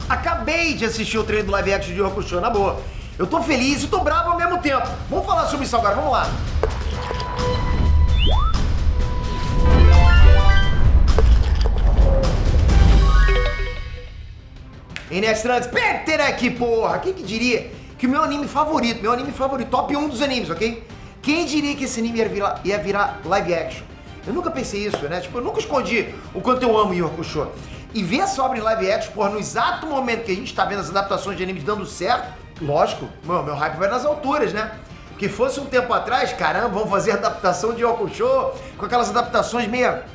Acabei de assistir o trailer do live action de Yu Hakusho, na boa. Eu tô feliz e tô bravo ao mesmo tempo. Vamos falar sobre isso agora, vamos lá. Inestrantes, Peter aqui, porra! Quem que diria que o meu anime favorito, top 1 dos animes, ok? Quem diria que esse anime ia virar live action? Eu nunca pensei isso, né? Tipo, eu nunca escondi o quanto eu amo Yu Hakusho. E ver essa obra em live action, porra, no exato momento que a gente tá vendo as adaptações de animes dando certo, lógico, meu hype vai nas alturas, né? Que fosse um tempo atrás, caramba, vamos fazer adaptação de Yu Hakusho, com aquelas adaptações meia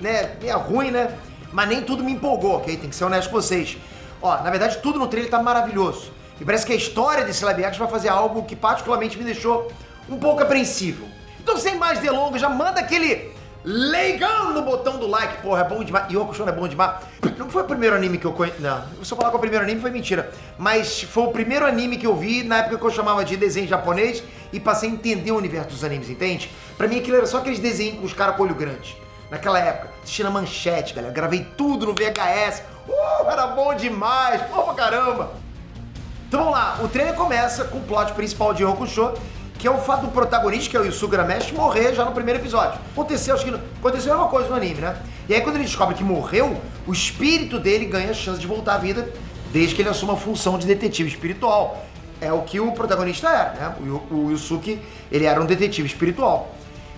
ruim, né? Mas nem tudo me empolgou, ok? Tem que ser honesto com vocês. Ó, na verdade, tudo no trailer tá maravilhoso. E parece que a história desse live action vai fazer algo que particularmente me deixou um pouco apreensivo. Então, sem mais delongas, já manda aquele legal no botão do like. Porra, é bom demais. Yu Hakusho é bom demais. Não foi o primeiro anime que eu conheci. Não, se eu falar que é o primeiro anime foi mentira. Mas foi o primeiro anime que eu vi na época que eu chamava de desenho japonês e passei a entender o universo dos animes, entende? Pra mim aquilo era só aqueles desenhos com os caras com olho grande. Naquela época, assistindo a Manchete, galera. Gravei tudo no VHS. Era bom demais. Pô, pra caramba. Então vamos lá. O trailer começa com o plot principal de Yu Hakusho, que é o fato do protagonista, que é o Yusuke Urameshi, morrer já no primeiro episódio. Aconteceu uma coisa no anime, né? E aí quando ele descobre que morreu, o espírito dele ganha a chance de voltar à vida, desde que ele assuma a função de detetive espiritual. É o que o protagonista era, né? O Yusuke, ele era um detetive espiritual.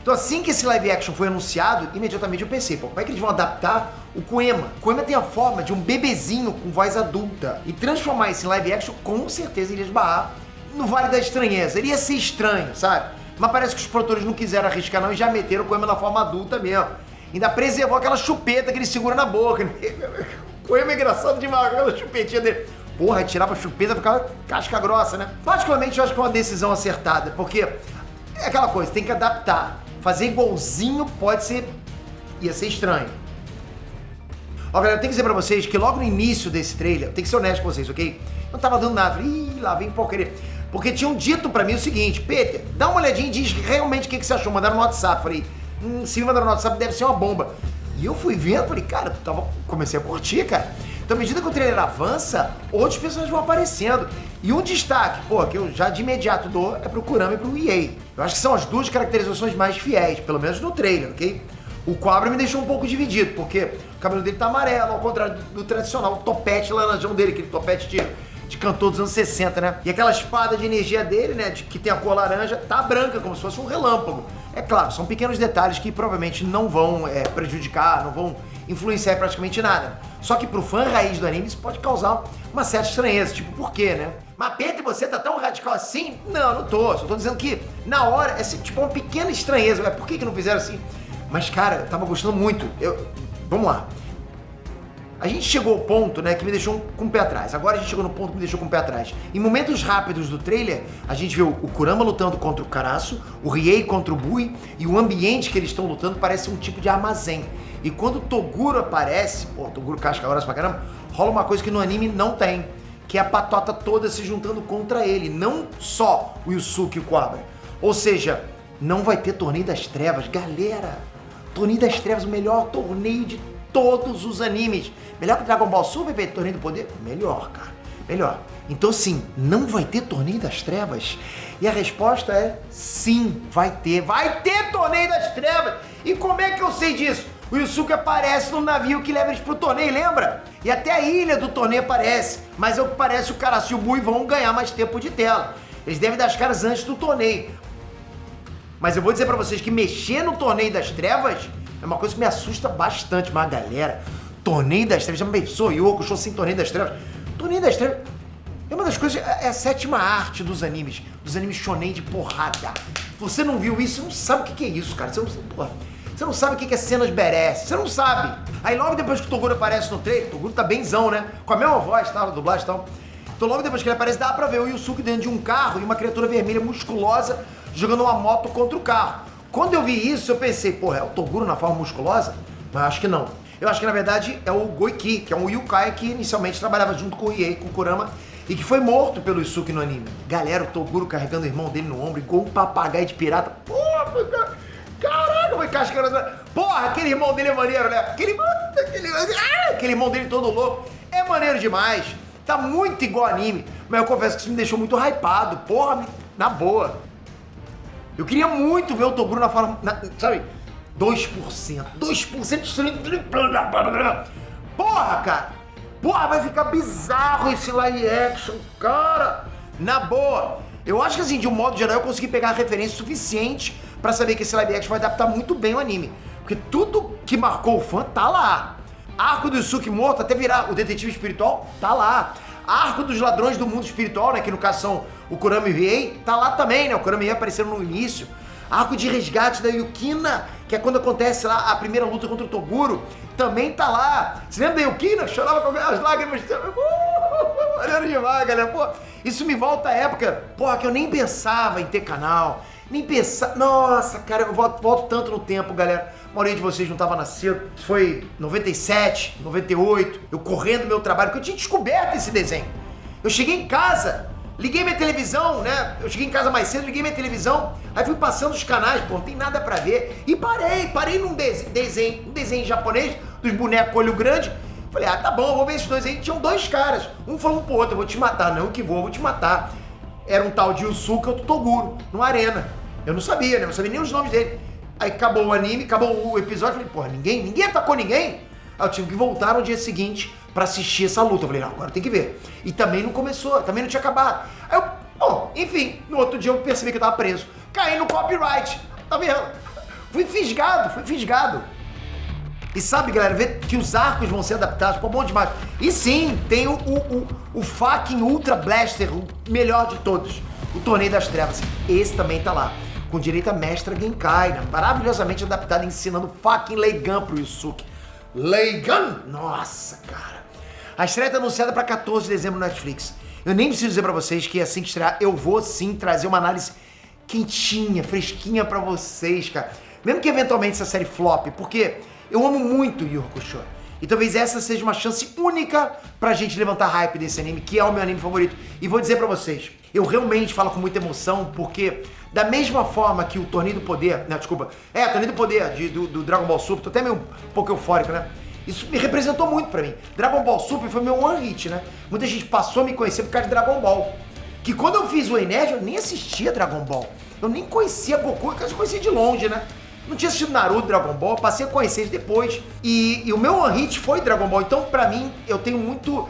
Então assim que esse live action foi anunciado, imediatamente eu pensei, pô, como é que eles vão adaptar o Koema? O Koema tem a forma de um bebezinho com voz adulta. E transformar esse live action, com certeza, iria esbarrar no Vale da Estranheza. Ele ia ser estranho, sabe? Mas parece que os produtores não quiseram arriscar não e já meteram o Koema na forma adulta mesmo. Ainda preservou aquela chupeta que ele segura na boca. O Koema é engraçado demais, aquela chupetinha dele. Porra, tirava a chupeta e ficava casca grossa, né? Particularmente eu acho que é uma decisão acertada, porque é aquela coisa, tem que adaptar. Fazer igualzinho ia ser estranho. Ó, galera, eu tenho que dizer pra vocês que logo no início desse trailer, eu tenho que ser honesto com vocês, ok? Não tava dando nada. Ih, lá vem porcaria. Porque tinham dito pra mim o seguinte, Peter, dá uma olhadinha e diz realmente o que você achou. Mandaram no WhatsApp. Falei, se me mandaram no WhatsApp deve ser uma bomba. E eu fui vendo, falei, cara, comecei a curtir, cara. Então, à medida que o trailer avança, outros personagens vão aparecendo. E um destaque, pô, que eu já de imediato dou, é pro Kurama e pro Iei. Eu acho que são as duas caracterizações mais fiéis, pelo menos no trailer, ok? O Cobra me deixou um pouco dividido, porque o cabelo dele tá amarelo, ao contrário do tradicional, o topete laranjão dele, aquele topete de cantor dos anos 60, né? E aquela espada de energia dele, né, que tem a cor laranja, tá branca, como se fosse um relâmpago. É claro, são pequenos detalhes que provavelmente não vão prejudicar, não vão influenciar em praticamente nada. Só que pro fã raiz do anime isso pode causar uma certa estranheza, tipo, por quê, né? Mas Peter, você tá tão radical assim? Não, não tô, só tô dizendo que na hora, é tipo uma pequena estranheza, por que não fizeram assim? Mas cara, eu tava gostando muito, vamos lá. A gente chegou ao ponto, né, que me deixou com o pé atrás. Agora a gente chegou no ponto que me deixou com o pé atrás. Em momentos rápidos do trailer, a gente viu o Kurama lutando contra o Karasu, o Riei contra o Bui, e o ambiente que eles estão lutando parece um tipo de armazém. E quando o Toguro aparece, pô, Toguro casca grossa pra caramba, rola uma coisa que no anime não tem, que é a patota toda se juntando contra ele, não só o Yusuke e o Cobra. Ou seja, não vai ter Torneio das Trevas. Galera, Torneio das Trevas, o melhor torneio de todos os animes. Melhor que Dragon Ball Super, Torneio do Poder? Melhor, cara. Melhor. Então sim, não vai ter Torneio das Trevas? E a resposta é sim, vai ter. Vai ter Torneio das Trevas! E como é que eu sei disso? O Yusuke aparece no navio que leva eles pro torneio, lembra? E até a ilha do torneio aparece. Mas ao que parece, o Karasu e o Bui vão ganhar mais tempo de tela. Eles devem dar as caras antes do torneio. Mas eu vou dizer pra vocês que mexer no Torneio das Trevas é uma coisa que me assusta bastante. Mas galera, Torneio das Trevas, já me pensou? Yu Hakusho sem Torneio das Trevas. Torneio das Trevas é uma das coisas, é a sétima arte dos animes shonen de porrada. Você não viu isso, você não sabe o que é isso, cara. Você não sabe o que é cenas badass, você não sabe. Aí logo depois que o Toguro aparece no trailer, o Toguro tá benzão, né? Com a mesma voz, tá? Na dublagem e tal. Então logo depois que ele aparece, dá pra ver o Yusuke dentro de um carro e uma criatura vermelha musculosa jogando uma moto contra o carro. Quando eu vi isso, eu pensei, porra, é o Toguro na forma musculosa? Mas acho que não. Eu acho que na verdade é o Goiki, que é um Yukai que inicialmente trabalhava junto com o Iei, com o Kurama, e que foi morto pelo Yusuke no anime. Galera, o Toguro carregando o irmão dele no ombro, igual um papagaio de pirata. Porra, cara. Caraca, foi casca. Porra, aquele irmão dele é maneiro, né? Aquele irmão dele todo louco. É maneiro demais. Tá muito igual anime, mas eu confesso que isso me deixou muito hypado. Porra, na boa. Eu queria muito ver o Toguro na forma, sabe? 2%. 2% Porra, cara. Porra, vai ficar bizarro esse live action, cara. Na boa. Eu acho que assim, de um modo geral, eu consegui pegar a referência suficiente pra saber que esse live action vai adaptar muito bem o anime. Porque tudo que marcou o fã tá lá. Arco do Yusuke morto, até virar o detetive espiritual, tá lá. Arco dos ladrões do mundo espiritual, né, que no caso são o Kurama e o Riei, tá lá também, né, o Kurama e o Riei apareceram no início. Arco de resgate da Yukina, que é quando acontece lá a primeira luta contra o Toguro, também tá lá. Você lembra da Yukina? Chorava com as lágrimas. Olhando demais, galera. Pô, isso me volta à época, porra, que eu nem pensava em ter canal. Nem pensar. Nossa, cara, eu volto tanto no tempo, galera. A maioria de vocês não tava nascendo. Foi 97, 98. Eu correndo do meu trabalho, porque eu tinha descoberto esse desenho. Eu cheguei em casa, liguei minha televisão, né? Eu cheguei em casa mais cedo, liguei minha televisão. Aí fui passando os canais, pô, não tem nada pra ver. E parei num desenho japonês, dos bonecos olho grande. Falei, tá bom, vou ver esses dois aí. Tinham dois caras. Um falou pro outro, eu vou te matar. Não, que vou te matar. Era um tal de Yusuke e outro Toguro, no Arena. Eu não sabia, né? Eu não sabia nem os nomes dele. Aí acabou o anime, acabou o episódio, eu falei, porra, ninguém atacou ninguém? Aí eu tive que voltar no dia seguinte pra assistir essa luta. Eu falei, não, agora tem que ver. E também não começou, também não tinha acabado. Aí eu, bom, enfim, no outro dia eu percebi que eu tava preso. Caí no copyright, tá vendo? Fui fisgado. E sabe, galera, ver que os arcos vão ser adaptados, pô, bom demais. E sim, tem o fucking Ultra Blaster, o melhor de todos. O Torneio das Trevas. Esse também tá lá. Com direito a Mestra Genkai, né? Maravilhosamente adaptado, ensinando fucking Leigan pro Yusuke. Leigan? Nossa, cara. A estreia tá anunciada pra 14 de dezembro no Netflix. Eu nem preciso dizer pra vocês que assim que estrear, eu vou sim trazer uma análise quentinha, fresquinha pra vocês, cara. Mesmo que eventualmente essa série flop, porque eu amo muito Yu Yu Hakusho. E talvez essa seja uma chance única pra gente levantar hype desse anime, que é o meu anime favorito. E vou dizer pra vocês, eu realmente falo com muita emoção, porque da mesma forma que o Torneio do Poder, não, desculpa, o Torneio do Poder do Dragon Ball Super, tô até meio um pouco eufórico, né? Isso me representou muito pra mim. Dragon Ball Super foi meu one hit, né? Muita gente passou a me conhecer por causa de Dragon Ball. Que quando eu fiz o Enerd, eu nem assistia Dragon Ball. Eu nem conhecia Goku, eu conhecia de longe, né? Não tinha assistido Naruto, Dragon Ball, passei a conhecer eles depois. E o meu one hit foi Dragon Ball. Então, pra mim, eu tenho muito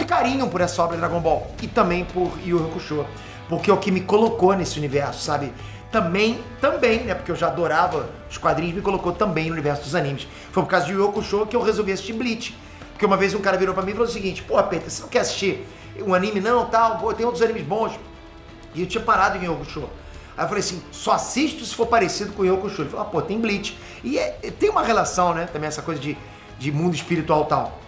carinho por essa obra Dragon Ball. E também por Yu Yu Hakusho. Porque é o que me colocou nesse universo, sabe? Também, né? Porque eu já adorava os quadrinhos, me colocou também no universo dos animes. Foi por causa de Yu Yu Hakusho que eu resolvi assistir Bleach. Porque uma vez um cara virou pra mim e falou o seguinte: pô, Peter, você não quer assistir um anime não, tal? Pô, tem outros animes bons. E eu tinha parado em Yu Yu Hakusho. Aí eu falei assim, só assisto se for parecido com o Yu Yu Hakusho. Ele falou, pô, tem Bleach. E tem uma relação, né, também essa coisa de mundo espiritual e tal.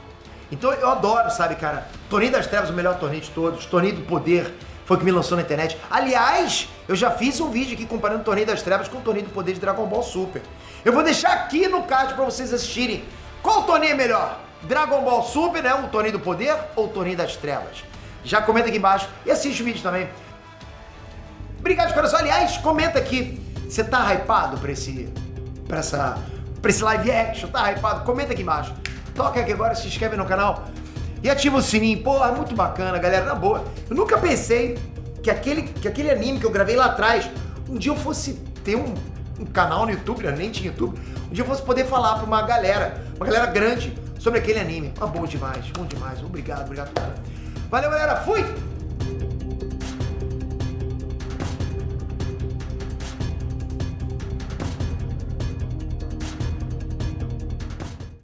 Então eu adoro, sabe, cara, Torneio das Trevas, o melhor torneio de todos, Torneio do Poder, foi o que me lançou na internet. Aliás, eu já fiz um vídeo aqui comparando o Torneio das Trevas com o Torneio do Poder de Dragon Ball Super. Eu vou deixar aqui no card pra vocês assistirem. Qual torneio é melhor? Dragon Ball Super, né, o Torneio do Poder ou o Torneio das Trevas? Já comenta aqui embaixo e assiste o vídeo também. Obrigado de coração. Aliás, comenta aqui. Você tá hypado pra esse live action? Tá hypado? Comenta aqui embaixo. Toca aqui agora, se inscreve no canal e ativa o sininho. Pô, é muito bacana, galera. Na boa. Eu nunca pensei que aquele anime que eu gravei lá atrás, um dia eu fosse ter um canal no YouTube, eu nem tinha YouTube. Um dia eu fosse poder falar pra uma galera grande sobre aquele anime. Ah, bom demais. Obrigado, cara. Valeu, galera. Fui!